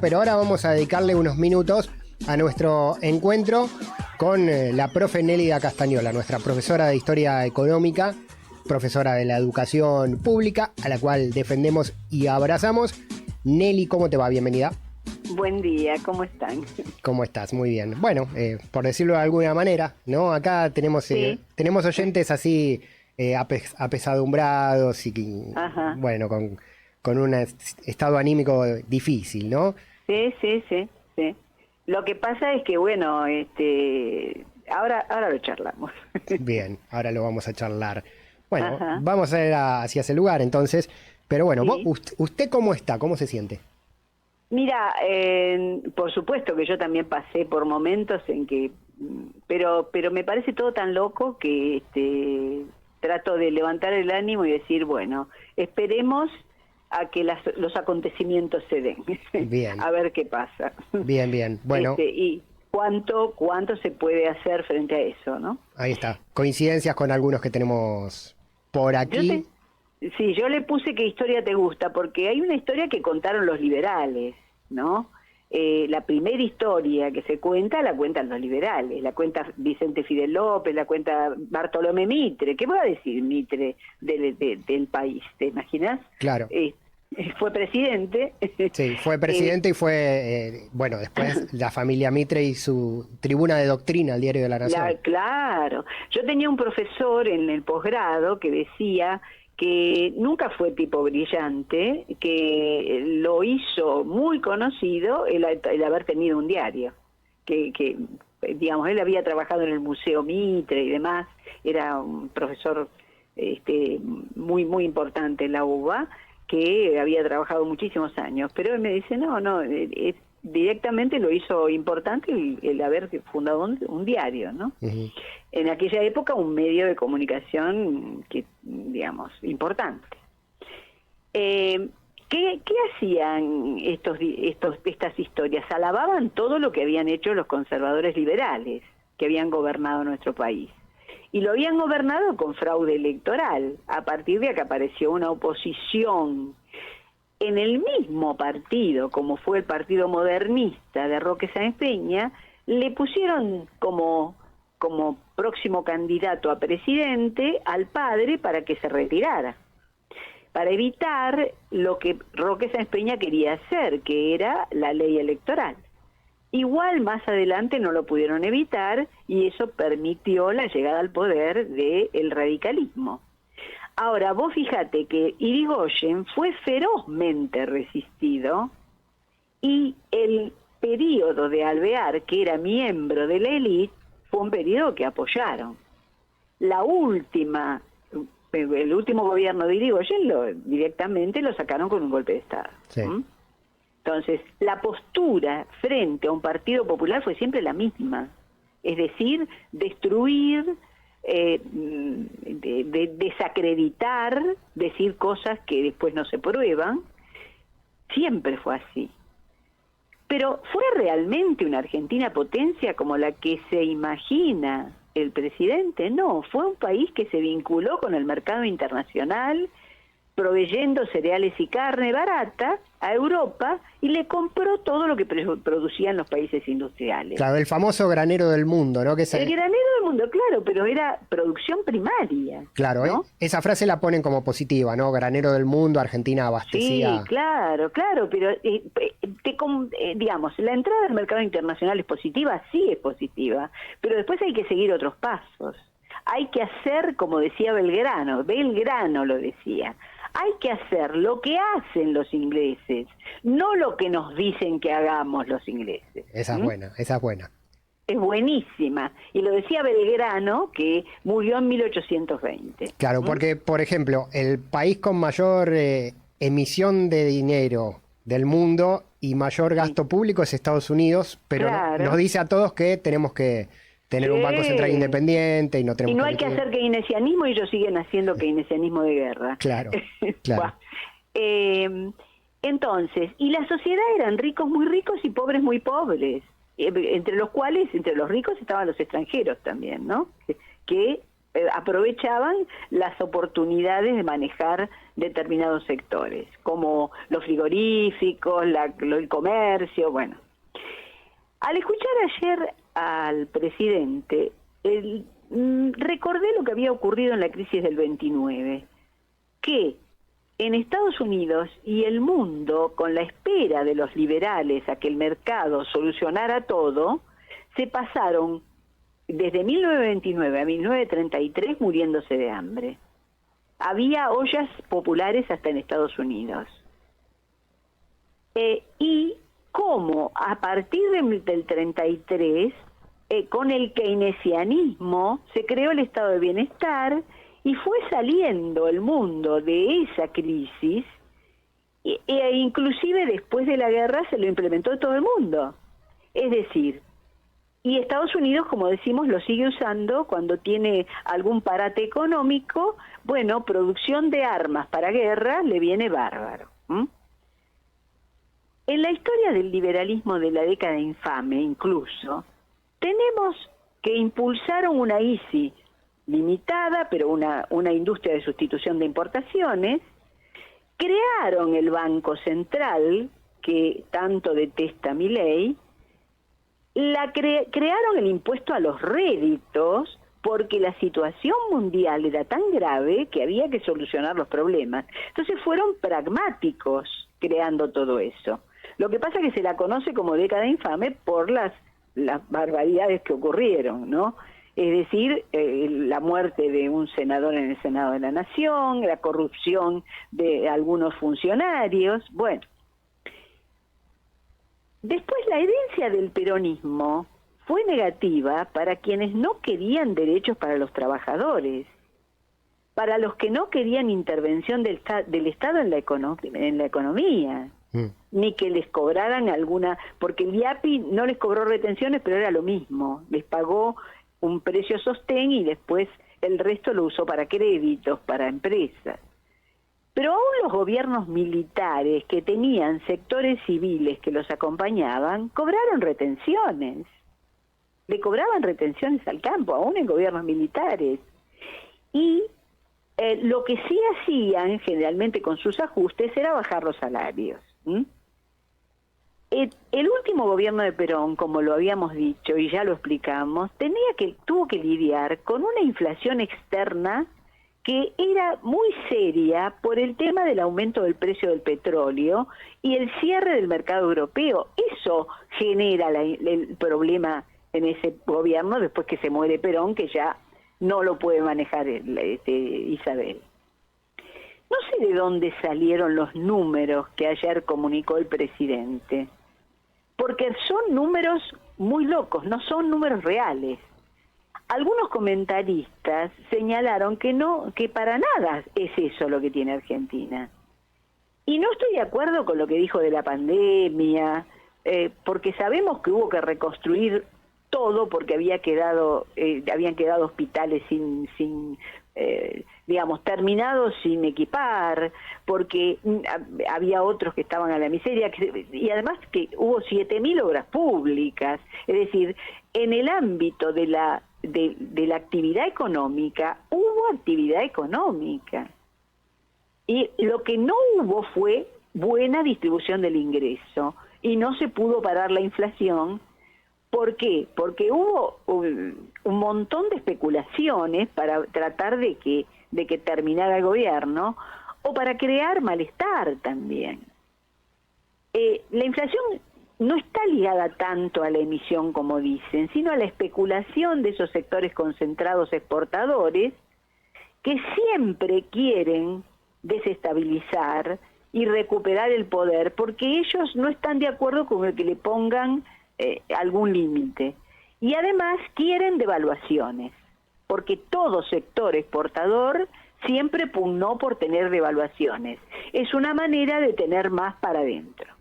Pero ahora vamos a dedicarle unos minutos a nuestro encuentro con la profe Nélida Castañola, nuestra profesora de Historia Económica, profesora de la educación pública, a la cual defendemos y abrazamos. Nelly, ¿cómo te va? Bienvenida. Buen día, ¿cómo están? ¿Cómo estás? Muy bien. Bueno, por decirlo de alguna manera, ¿no? Acá tenemos, tenemos oyentes así apesadumbrados y, bueno, con un estado anímico difícil, ¿no? Sí. Lo que pasa es que, bueno, ahora lo charlamos. Bien, ahora lo vamos a charlar. Bueno, vamos a ir hacia ese lugar entonces. Pero bueno, Sí. ¿usted cómo está? ¿Cómo se siente? Mira, por supuesto que yo también pasé por momentos en que, pero me parece todo tan loco que trato de levantar el ánimo y decir, bueno, esperemos a que los acontecimientos se den. Bien. A ver qué pasa. Bien. Bueno. Y cuánto se puede hacer frente a eso, ¿no? Ahí está. Coincidencias con algunos que tenemos por aquí. Sí, yo le puse qué historia te gusta, porque hay una historia que contaron los liberales, ¿no? La primera historia que se cuenta, la cuentan los liberales, la cuenta Vicente Fidel López, la cuenta Bartolomé Mitre. ¿Qué va a decir Mitre del país? ¿Te imaginas? Claro. Fue presidente. Sí, fue presidente y fue, bueno, después la familia Mitre y su tribuna de doctrina, el Diario de la Nación. Claro. Yo tenía un profesor en el posgrado que decía que nunca fue tipo brillante, que lo hizo muy conocido el haber tenido un diario, que digamos, él había trabajado en el Museo Mitre y demás, era un profesor muy importante en la UBA, que había trabajado muchísimos años, pero él me dice, no, directamente lo hizo importante el haber fundado un diario, ¿no? Uh-huh. En aquella época un medio de comunicación que, digamos, importante. ¿Qué hacían estas historias? Alababan todo lo que habían hecho los conservadores liberales que habían gobernado nuestro país. Y lo habían gobernado con fraude electoral, a partir de que apareció una oposición en el mismo partido, como fue el Partido Modernista de Roque Sáenz Peña, le pusieron como próximo candidato a presidente al padre para que se retirara, para evitar lo que Roque Sáenz Peña quería hacer, que era la ley electoral. Igual más adelante no lo pudieron evitar y eso permitió la llegada al poder del radicalismo. Ahora, vos fíjate que Irigoyen fue ferozmente resistido y el periodo de Alvear, que era miembro de la élite, fue un periodo que apoyaron. El último gobierno de Irigoyen directamente lo sacaron con un golpe de Estado. Sí. Entonces, la postura frente a un partido popular fue siempre la misma, es decir, destruir, desacreditar, decir cosas que después no se prueban, siempre fue así. Pero ¿fue realmente una Argentina potencia como la que se imagina el presidente? No, fue un país que se vinculó con el mercado internacional, proveyendo cereales y carne barata a Europa y le compró todo lo que producían los países industriales. Claro, el famoso granero del mundo, ¿no? El granero del mundo, claro, pero era producción primaria. Claro, ¿no? Esa frase la ponen como positiva, ¿no? Granero del mundo, Argentina abastecía. Sí, claro, pero digamos, la entrada al mercado internacional es positiva, sí es positiva, pero después hay que seguir otros pasos. Hay que hacer, como decía Belgrano lo decía, hay que hacer lo que hacen los ingleses, no lo que nos dicen que hagamos los ingleses. Esa es buena. Es buenísima. Y lo decía Belgrano, que murió en 1820. Claro, porque, por ejemplo, el país con mayor emisión de dinero del mundo y mayor gasto público es Estados Unidos, pero nos dice a todos que tenemos que tener un banco central independiente y no tenemos. Y no hay que hacer keynesianismo y ellos siguen haciendo keynesianismo de guerra. Claro. Entonces, y la sociedad eran ricos muy ricos y pobres muy pobres, entre los ricos estaban los extranjeros también, ¿no? Que aprovechaban las oportunidades de manejar determinados sectores, como los frigoríficos, el comercio, bueno. Al escuchar ayer al presidente, recordé lo que había ocurrido en la crisis del 29, que en Estados Unidos y el mundo, con la espera de los liberales a que el mercado solucionara todo, se pasaron desde 1929 a 1933 muriéndose de hambre. Había ollas populares hasta en Estados Unidos. Y cómo a partir del 33, con el keynesianismo, se creó el estado de bienestar y fue saliendo el mundo de esa crisis, e inclusive después de la guerra se lo implementó todo el mundo. Es decir, y Estados Unidos, como decimos, lo sigue usando cuando tiene algún parate económico. Bueno, producción de armas para guerra le viene bárbaro. En la historia del liberalismo de la década infame, incluso, tenemos que impulsaron una ICI limitada, pero una industria de sustitución de importaciones, crearon el Banco Central, que tanto detesta Milei, crearon el impuesto a los réditos, porque la situación mundial era tan grave que había que solucionar los problemas. Entonces fueron pragmáticos creando todo eso. Lo que pasa es que se la conoce como década infame por las barbaridades que ocurrieron, ¿no? Es decir, la muerte de un senador en el Senado de la Nación, la corrupción de algunos funcionarios, bueno. Después, la herencia del peronismo fue negativa para quienes no querían derechos para los trabajadores, para los que no querían intervención del Estado en la economía, ni que les cobraran alguna, porque el IAPI no les cobró retenciones, pero era lo mismo, les pagó un precio sostén y después el resto lo usó para créditos, para empresas. Pero aún los gobiernos militares que tenían sectores civiles que los acompañaban, cobraron retenciones. Le cobraban retenciones al campo, aún en gobiernos militares. Y lo que sí hacían, generalmente con sus ajustes, era bajar los salarios. El último gobierno de Perón, como lo habíamos dicho y ya lo explicamos, tuvo que lidiar con una inflación externa que era muy seria por el tema del aumento del precio del petróleo y el cierre del mercado europeo. Eso genera el problema en ese gobierno después que se muere Perón, que ya no lo puede manejar Isabel. No sé de dónde salieron los números que ayer comunicó el presidente, porque son números muy locos, no son números reales. Algunos comentaristas señalaron que para nada es eso lo que tiene Argentina. Y no estoy de acuerdo con lo que dijo de la pandemia, porque sabemos que hubo que reconstruir todo porque habían quedado hospitales sin terminados sin equipar, porque había otros que estaban a la miseria, y además que hubo 7.000 obras públicas. Es decir, en el ámbito de la actividad económica, hubo actividad económica. Y lo que no hubo fue buena distribución del ingreso, y no se pudo parar la inflación. ¿Por qué? Porque hubo un montón de especulaciones para tratar de que terminara el gobierno, o para crear malestar también. La inflación no está ligada tanto a la emisión como dicen, sino a la especulación de esos sectores concentrados exportadores que siempre quieren desestabilizar y recuperar el poder, porque ellos no están de acuerdo con el que le pongan algún límite. Y además quieren devaluaciones, porque todo sector exportador siempre pugnó por tener devaluaciones. Es una manera de tener más para adentro.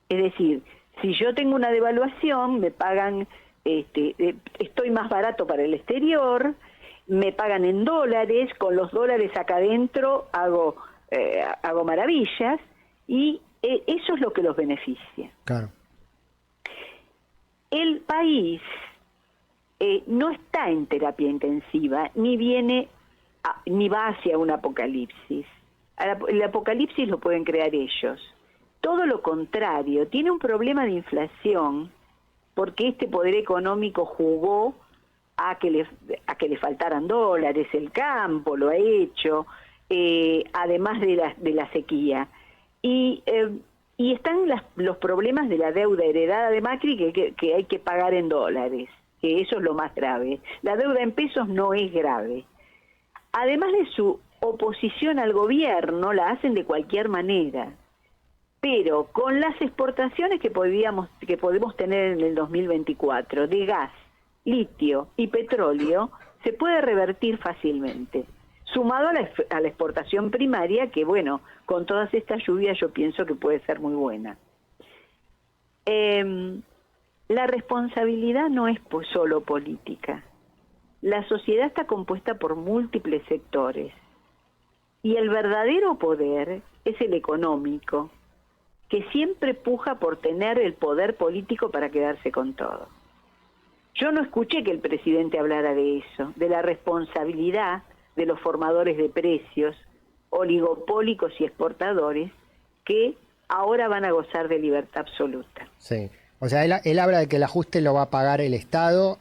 Es decir, si yo tengo una devaluación, me pagan, estoy más barato para el exterior, me pagan en dólares, con los dólares acá adentro hago maravillas, y eso es lo que los beneficia. Claro. El país no está en terapia intensiva, ni va hacia un apocalipsis. El apocalipsis lo pueden crear ellos. Todo lo contrario, tiene un problema de inflación porque este poder económico jugó a que le faltaran dólares, el campo lo ha hecho, además de la sequía. Y están los problemas de la deuda heredada de Macri que hay que pagar en dólares, que eso es lo más grave. La deuda en pesos no es grave. Además de su oposición al gobierno, la hacen de cualquier manera. Pero con las exportaciones que podemos tener en el 2024 de gas, litio y petróleo, se puede revertir fácilmente. Sumado a la exportación primaria, que bueno, con todas estas lluvias yo pienso que puede ser muy buena. La responsabilidad no es solo política. La sociedad está compuesta por múltiples sectores. Y el verdadero poder es el económico, que siempre puja por tener el poder político para quedarse con todo. Yo no escuché que el presidente hablara de eso, de la responsabilidad de los formadores de precios, oligopólicos y exportadores, que ahora van a gozar de libertad absoluta. Sí, o sea, él habla de que el ajuste lo va a pagar el Estado.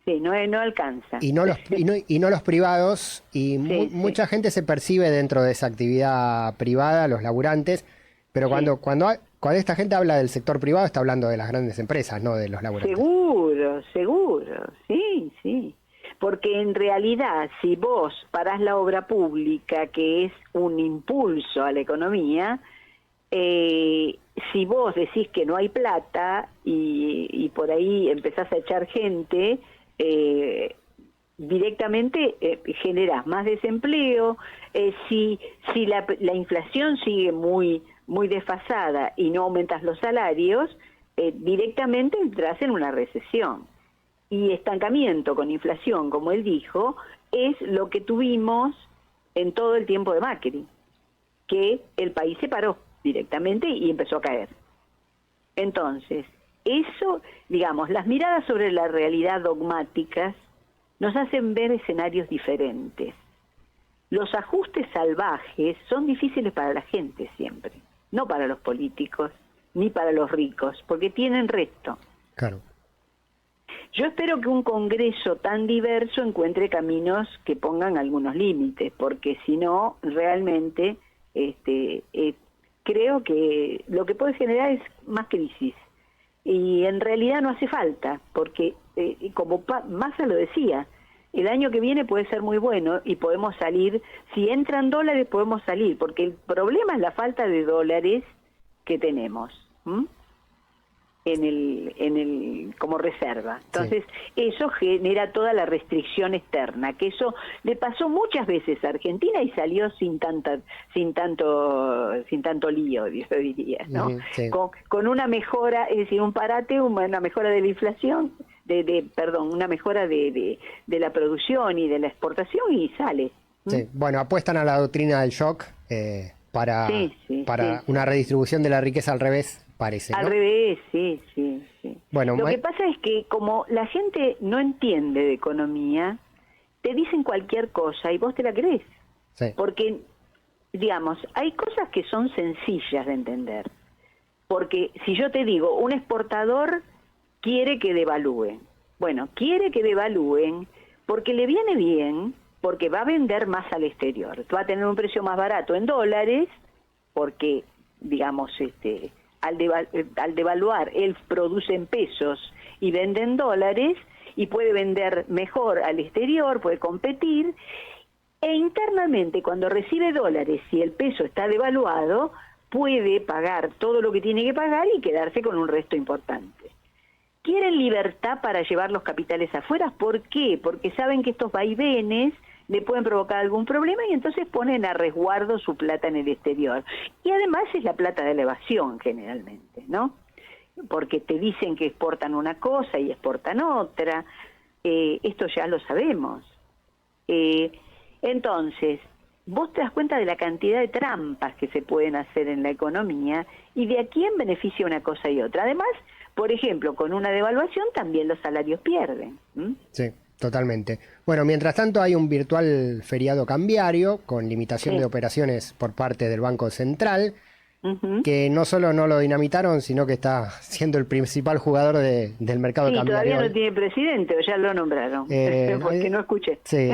Sí, no alcanza. Y no los privados, y mucha gente se percibe dentro de esa actividad privada, los laburantes, pero cuando esta gente habla del sector privado está hablando de las grandes empresas, no de los laburantes. Seguro, sí. Porque en realidad, si vos parás la obra pública, que es un impulso a la economía, si vos decís que no hay plata y por ahí empezás a echar gente, directamente generás más desempleo. Si la inflación sigue muy desfasada y no aumentas los salarios, directamente entras en una recesión. Y estancamiento con inflación, como él dijo, es lo que tuvimos en todo el tiempo de Macri, que el país se paró directamente y empezó a caer. Entonces, eso, digamos, las miradas sobre la realidad dogmáticas nos hacen ver escenarios diferentes. Los ajustes salvajes son difíciles para la gente siempre, no para los políticos, ni para los ricos, porque tienen resto. Claro. Yo espero que un Congreso tan diverso encuentre caminos que pongan algunos límites, porque si no, realmente creo que lo que puede generar es más crisis. Y en realidad no hace falta, porque como Massa lo decía, el año que viene puede ser muy bueno y podemos salir, si entran dólares podemos salir, porque el problema es la falta de dólares que tenemos como reserva. Entonces, eso genera toda la restricción externa, que eso le pasó muchas veces a Argentina y salió sin tanto lío, yo diría, ¿no? Sí. Con una mejora, es decir, un parate, una mejora de la inflación, una mejora de la producción y de la exportación y sale. Sí. Bueno, apuestan a la doctrina del shock para una redistribución de la riqueza al revés. Parece, ¿no? Al revés, sí. Bueno, lo que pasa es que como la gente no entiende de economía, te dicen cualquier cosa y vos te la crees. Sí. Porque, digamos, hay cosas que son sencillas de entender. Porque si yo te digo, un exportador quiere que devalúen. Bueno, quiere que devalúen porque le viene bien, porque va a vender más al exterior. Va a tener un precio más barato en dólares, porque, digamos, al devaluar, él produce en pesos y vende en dólares y puede vender mejor al exterior, puede competir, e internamente cuando recibe dólares y el peso está devaluado, puede pagar todo lo que tiene que pagar y quedarse con un resto importante. Quieren libertad para llevar los capitales afuera, ¿por qué? Porque saben que estos vaivenes le pueden provocar algún problema y entonces ponen a resguardo su plata en el exterior. Y además es la plata de la evasión generalmente, ¿no? Porque te dicen que exportan una cosa y exportan otra. Esto ya lo sabemos. Entonces, vos te das cuenta de la cantidad de trampas que se pueden hacer en la economía y de a quién beneficia una cosa y otra. Además, por ejemplo, con una devaluación también los salarios pierden. Sí, totalmente. Bueno, mientras tanto hay un virtual feriado cambiario con limitación de operaciones por parte del Banco Central, que no solo no lo dinamitaron, sino que está siendo el principal jugador del mercado cambiario. Todavía no tiene presidente, o ya lo nombraron, porque no escuché. Sí,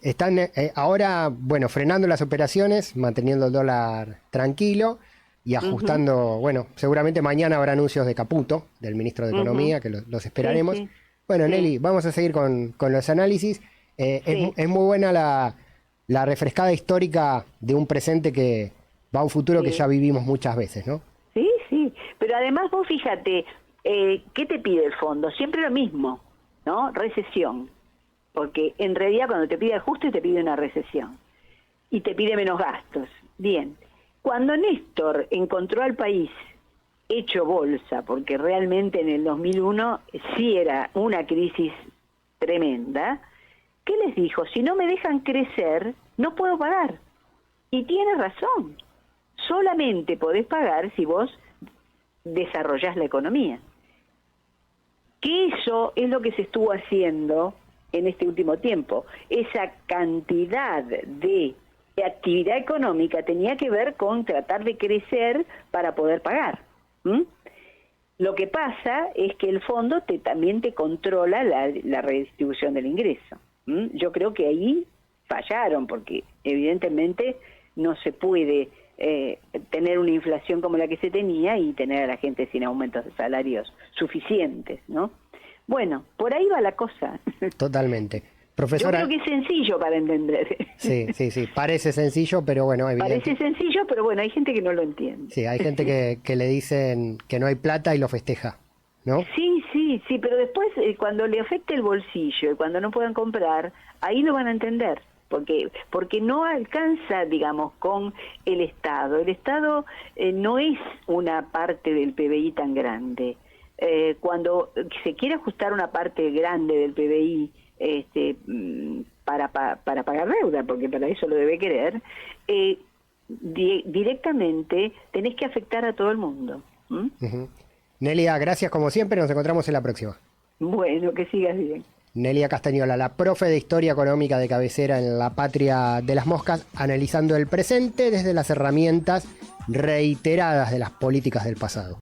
están ahora, bueno, frenando las operaciones, manteniendo el dólar tranquilo y ajustando, bueno, seguramente mañana habrá anuncios de Caputo, del ministro de Economía, que los esperaremos. Sí. Bueno, Nelly, vamos a seguir con los análisis. Es muy buena la refrescada histórica de un presente que va a un futuro que ya vivimos muchas veces, ¿no? Sí, pero además vos fíjate, ¿qué te pide el fondo? Siempre lo mismo, ¿no? Recesión. Porque en realidad cuando te pide ajuste te pide una recesión y te pide menos gastos. Bien, cuando Néstor encontró al país hecho bolsa, porque realmente en el 2001 sí era una crisis tremenda, ¿qué les dijo? Si no me dejan crecer, no puedo pagar. Y tiene razón, solamente podés pagar si vos desarrollás la economía. Que eso es lo que se estuvo haciendo en este último tiempo. Esa cantidad de actividad económica tenía que ver con tratar de crecer para poder pagar. Lo que pasa es que el fondo también te controla la redistribución del ingreso. Yo creo que ahí fallaron, porque evidentemente no se puede tener una inflación como la que se tenía y tener a la gente sin aumentos de salarios suficientes, ¿no? Bueno, por ahí va la cosa. Totalmente. Profesora, yo creo que es sencillo para entender. Sí, parece sencillo, pero bueno, evidentemente. Parece sencillo, pero bueno, hay gente que no lo entiende. Sí, hay gente que le dicen que no hay plata y lo festeja, ¿no? Sí, pero después cuando le afecte el bolsillo y cuando no puedan comprar, ahí lo van a entender. Porque no alcanza, digamos, con el Estado. El Estado no es una parte del PBI tan grande. Cuando se quiere ajustar una parte grande del PBI para pagar deuda, porque para eso lo debe querer, directamente tenés que afectar a todo el mundo. Nelia, gracias como siempre, nos encontramos en la próxima. Bueno, que sigas bien. Nelia Castañola, la profe de Historia Económica de cabecera en la Patria de las Moscas, analizando el presente desde las herramientas reiteradas de las políticas del pasado.